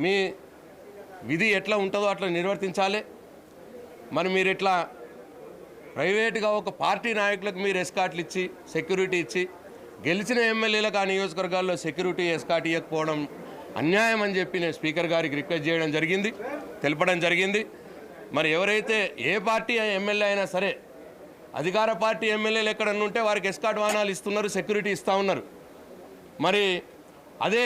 మీ విధి ఎట్లా ఉంటుందో అట్లా నిర్వర్తించాలి. మరి మీరు ఇట్లా ప్రైవేట్గా ఒక పార్టీ నాయకులకు మీరు ఎస్కాట్లు ఇచ్చి సెక్యూరిటీ ఇచ్చి గెలిచిన ఎమ్మెల్యేలకు ఆ నియోజకవర్గాల్లో సెక్యూరిటీ ఎస్కాట్ ఇవ్వకపోవడం అన్యాయం అని చెప్పి నేను స్పీకర్ గారికి రిక్వెస్ట్ చేయడం జరిగింది, తెలపడం జరిగింది. మరి ఎవరైతే ఏ పార్టీ ఎమ్మెల్యే అయినా సరే అధికార పార్టీ ఎమ్మెల్యేలు ఎక్కడన్నా ఉంటే వారికి ఎస్కాట్ వాహనాలు ఇస్తున్నారు, సెక్యూరిటీ ఇస్తూ ఉన్నారు. మరి అదే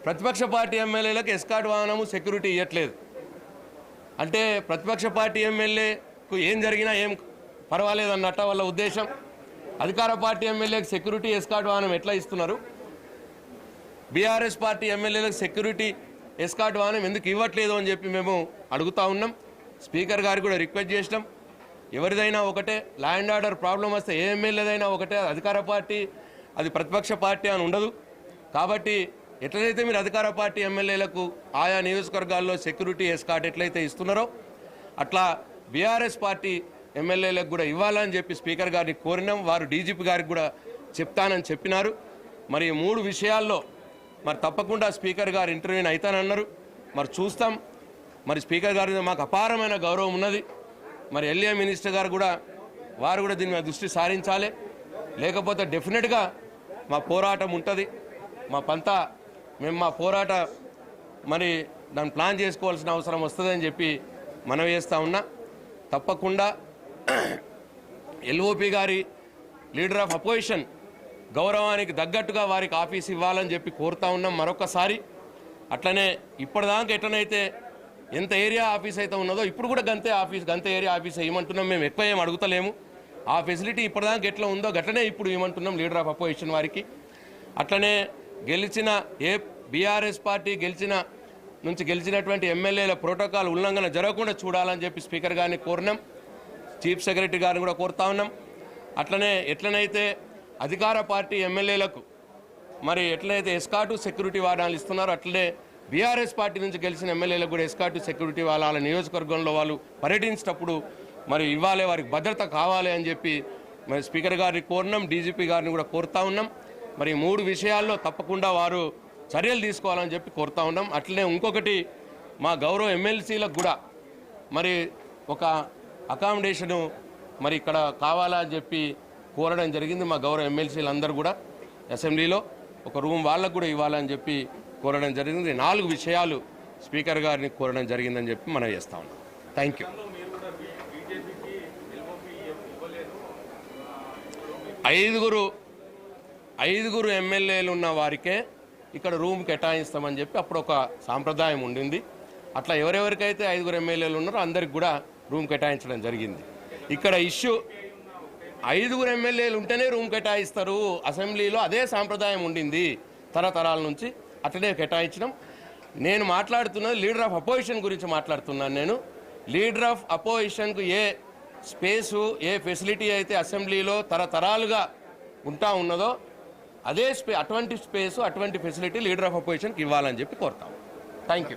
ప్రతిపక్ష పార్టీ ఎమ్మెల్యేలకు ఎస్కాట్ వాహనము సెక్యూరిటీ ఇవ్వట్లేదు అంటే ప్రతిపక్ష పార్టీ ఎమ్మెల్యేకు ఏం జరిగినా ఏం పర్వాలేదు అన్నట్ట వాళ్ళ ఉద్దేశం. అధికార పార్టీ ఎమ్మెల్యేకి సెక్యూరిటీ ఎస్కాట్ వాహనం ఎట్లా ఇస్తున్నారు, బీఆర్ఎస్ పార్టీ ఎమ్మెల్యేలకు సెక్యూరిటీ ఎస్కాట్ వాహనం ఎందుకు ఇవ్వట్లేదు అని చెప్పి మేము అడుగుతూ ఉన్నాం. స్పీకర్ గారికి కూడా రిక్వెస్ట్ చేసినాం. ఎవరిదైనా ఒకటే, ల్యాండ్ ఆర్డర్ ప్రాబ్లం వస్తే ఏ ఎమ్మెల్యేదైనా ఒకటే, అధికార పార్టీ అది ప్రతిపక్ష పార్టీ అని ఉండదు. కాబట్టి ఎట్లయితే మీరు అధికార పార్టీ ఎమ్మెల్యేలకు ఆయా నియోజకవర్గాల్లో సెక్యూరిటీ ఎస్కాట్ ఎట్లయితే ఇస్తున్నారో అట్లా బీఆర్ఎస్ పార్టీ ఎమ్మెల్యేలకు కూడా ఇవ్వాలని చెప్పి స్పీకర్ గారిని కోరినాం. వారు డీజీపీ గారికి కూడా చెప్తానని చెప్పినారు. మరి 3 విషయాల్లో మరి తప్పకుండా స్పీకర్ గారు ఇంటర్వ్యూని అవుతానన్నారు. మరి చూస్తాం. మరి స్పీకర్ గారి మాకు అపారమైన గౌరవం ఉన్నది. మరి ఎల్ఏ మినిస్టర్ గారు కూడా వారు కూడా దీని మీద దృష్టి సారించాలి. లేకపోతే డెఫినెట్గా మా పోరాటం ఉంటుంది. మా పంతా మేము మా పోరాట మరి దాన్ని ప్లాన్ చేసుకోవాల్సిన అవసరం వస్తుందని చెప్పి మనవి చేస్తూ ఉన్నా. తప్పకుండా ఎల్ఓపి గారి లీడర్ ఆఫ్ అపోజిషన్ గౌరవానికి తగ్గట్టుగా వారికి ఆఫీస్ ఇవ్వాలని చెప్పి కోరుతా ఉన్నాం మరొకసారి. అట్లనే ఇప్పటిదాకా ఎట్లనైతే ఎంత ఏరియా ఆఫీస్ అయితే ఉన్నదో ఇప్పుడు కూడా గంతే ఏరియా ఆఫీస్ ఇవ్వమంటున్నాం. మేము ఎక్కువ ఏం అడుగుతలేము. ఆ ఫెసిలిటీ ఇప్పటిదాకా ఎట్లా ఉందో గట్లనే ఇప్పుడు ఇవ్వమంటున్నాం లీడర్ ఆఫ్ అపోజిషన్ వారికి. అట్లనే గెలిచిన ఏ బీఆర్ఎస్ పార్టీ గెలిచినటువంటి ఎమ్మెల్యేల ప్రోటోకాల్ ఉల్లంఘన జరగకుండా చూడాలని చెప్పి స్పీకర్ గారిని కోరినాం. చీఫ్ సెక్రటరీ గారిని కూడా కోరుతా ఉన్నాం. అట్లనే ఎట్లనైతే అధికార పార్టీ ఎమ్మెల్యేలకు మరి ఎట్లయితే ఎస్కాటు సెక్యూరిటీ వాహనాలు ఇస్తున్నారో అట్లనే బీఆర్ఎస్ పార్టీ నుంచి గెలిచిన ఎమ్మెల్యేలకు కూడా ఎస్కాటు సెక్యూరిటీ వాళ్ళ నియోజకవర్గంలో వాళ్ళు పర్యటించేటప్పుడు మరి ఇవ్వాలి, వారికి భద్రత కావాలి అని చెప్పి మరి స్పీకర్ గారిని కోరినాం. డీజీపీ గారిని కూడా కోరుతా ఉన్నాం. మరి 3 విషయాల్లో తప్పకుండా వారు చర్యలు తీసుకోవాలని చెప్పి కోరుతా ఉన్నాం. అట్లనే ఇంకొకటి మా గౌరవ ఎమ్మెల్సీలకు కూడా మరి ఒక అకామిడేషను మరి ఇక్కడ కావాలని చెప్పి కోరడం జరిగింది. మా గౌరవ ఎమ్మెల్సీలు అందరూ కూడా అసెంబ్లీలో ఒక రూమ్ వాళ్ళకు కూడా ఇవ్వాలని చెప్పి కోరడం జరిగింది. 4 విషయాలు స్పీకర్ గారిని కోరడం జరిగిందని చెప్పి మనం చేస్తా ఉన్నాం. Thank you. 5 ఎమ్మెల్యేలు ఉన్న వారికే ఇక్కడ రూమ్ కేటాయిస్తామని చెప్పి అప్పుడు ఒక సాంప్రదాయం ఉండింది. అట్లా ఎవరెవరికైతే 5 ఎమ్మెల్యేలు ఉన్నారో అందరికి కూడా రూమ్ కేటాయించడం జరిగింది. ఇక్కడ ఇష్యూ 5 ఎమ్మెల్యేలు ఉంటేనే రూమ్ కేటాయిస్తారు. అసెంబ్లీలో అదే సాంప్రదాయం ఉండింది తరతరాల నుంచి, అట్లనే కేటాయించడం. నేను మాట్లాడుతున్నది లీడర్ ఆఫ్ అపోజిషన్ గురించి మాట్లాడుతున్నాను. నేను లీడర్ ఆఫ్ అపోజిషన్కు ఏ స్పేసు ఏ ఫెసిలిటీ అయితే అసెంబ్లీలో తరతరాలుగా ఉంటా ఉన్నదో అదే అటువంటి స్పేసు అటువంటి ఫెసిలిటీ లీడర్ ఆఫ్ అపోజిషన్కి ఇవ్వాలని చెప్పి కోరుతాం. Thank you.